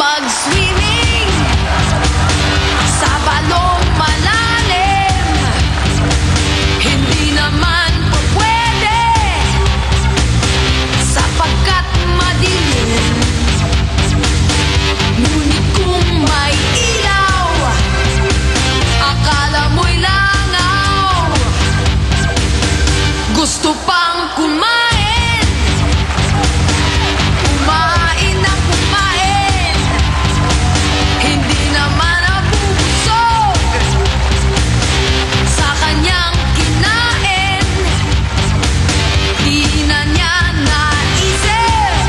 mag-swimming sa balong malalim. Hindi naman po pwede sapagkat madilim. Ngunit kung may ilaw, akala mo'y langaw. Gusto pang kumain, kumain na kumain. Hindi naman nabubusog sa kanyang kinain. Di na niya naisip,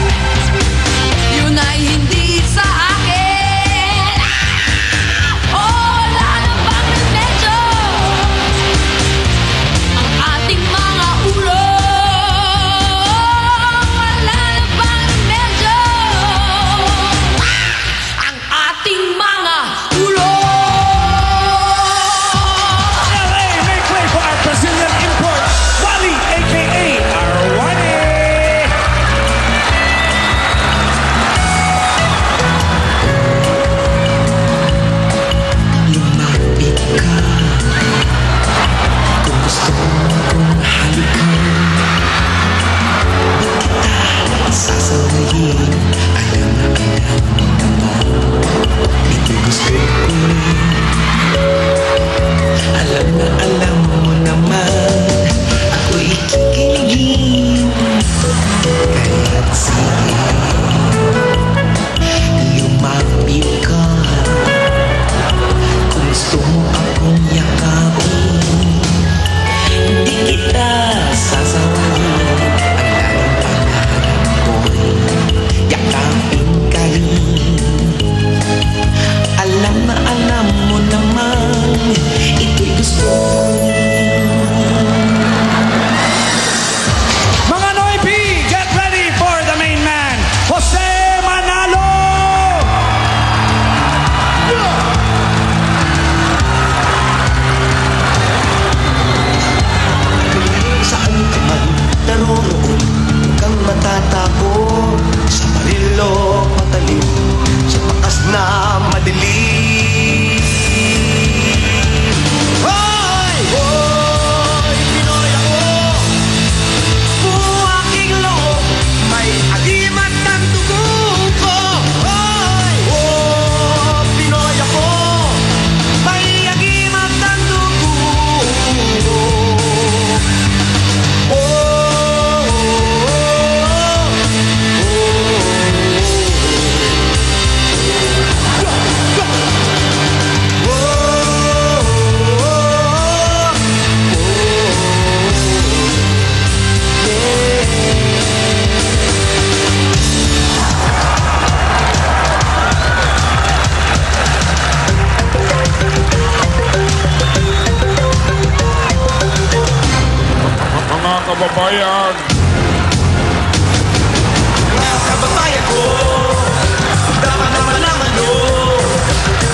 yun ay hindi sa akin. Oh, lalo bang medyo ang ating mga ulo. Lalo bang medyo ang ating mga ulo. LA, make way for our Brazilian import, Wally, a.k.a. Arwani. Lumapit ka kung gusto kong halikan. Di kita sasawayin, alam na mo naman. Ito gusto ko rin, alam mo naman. Ako'y kikiligin, kaya't sige, lumapit ka. Kung gusto mo akong yakapin, di kita sasawayin. Ang laging pangarap ko'y yakapin ka rin. Alam mo naman, ito'y gusto ko. Mga Noipi, get ready for the main man, Jose Manalo! Saan ka man naroon, huwag kang matatakot. Sa marilo patalim, sa pakas na madilim. Hoy! Hoy! Pinoy ako! Buong aking loob, may agimat ng dugo ko. Hoy! Oh! Pinoy ako, may agimat ng dugo ko. Mga kababayan, Mga kababayan ko, dapat naman naman nyo,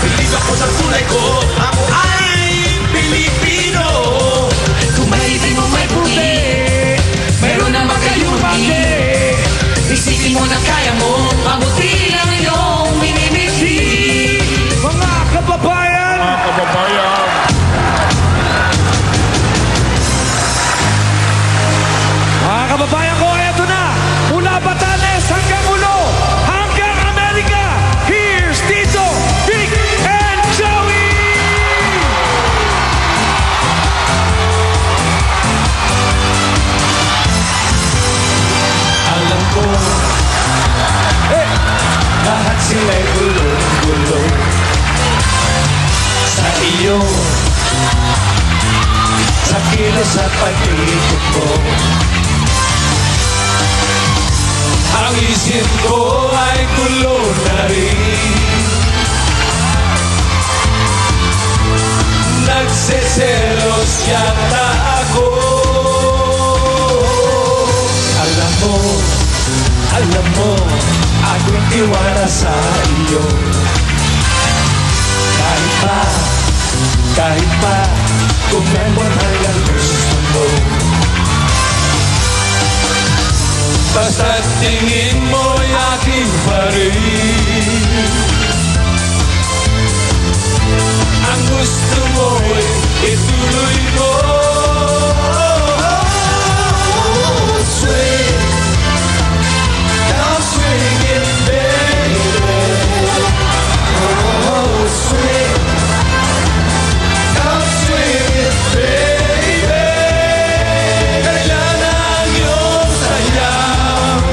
bilib ako sa kulay ko, ako ay Pilipino. Kung may itim o may puti, mayroon naman kayong pati. Isipin mo na kaya mo, mabuti lang iyong minimisi. Mga kababayan, mga kababayan, mga kababayan ko, eto na, mula Batanes hanggang Ulo, hanggang Amerika, here's Tito, Vic, and Joey! Alam ko, lahat sila'y gulo-gulo sa iyo, sa kilos at pag-ikot ko. Ang isip ko ay gulo na rin, nagseselos yata ako. Alam mo, aking tiwala sa iyo. Kahit pa, kung may hanggang gusto mo, basta't tingin mo'y aking pa rin. Ang gusto mo'y ituloy mo. Swing, come swing it, baby. Oh, swing, come swing it, baby. Kailan ang iyong sayaw,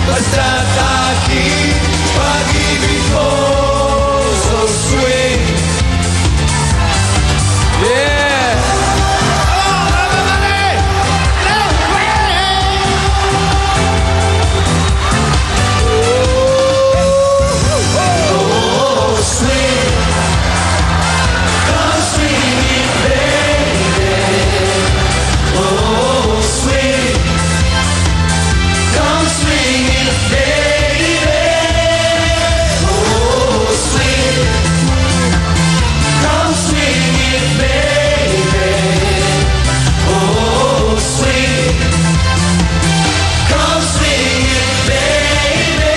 basta't aking pag-ibig mo. So swing. Yeah! Oh, swing. Come swing it, baby. Oh, swing. Come swing it, baby. Oh, swing. Come swing it, baby. Oh, swing. Come swing it, baby.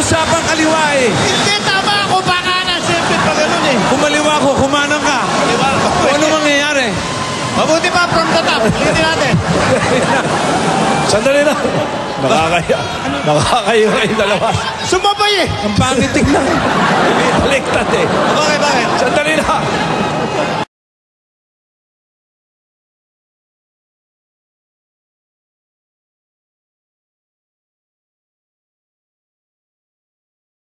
Usapang kaliwa eh. Hindi, tama ako. Baka na, siyempre pa ganun eh. Kumaliwa ko, kumanang ka. Diba? Kung ano mangyayari? Mabuti pa from the top. Hindi natin. Sandali na. Nakakaya. Nakakaya kayong dalawa. Sumabay eh. Ang pangit tingnan. Balik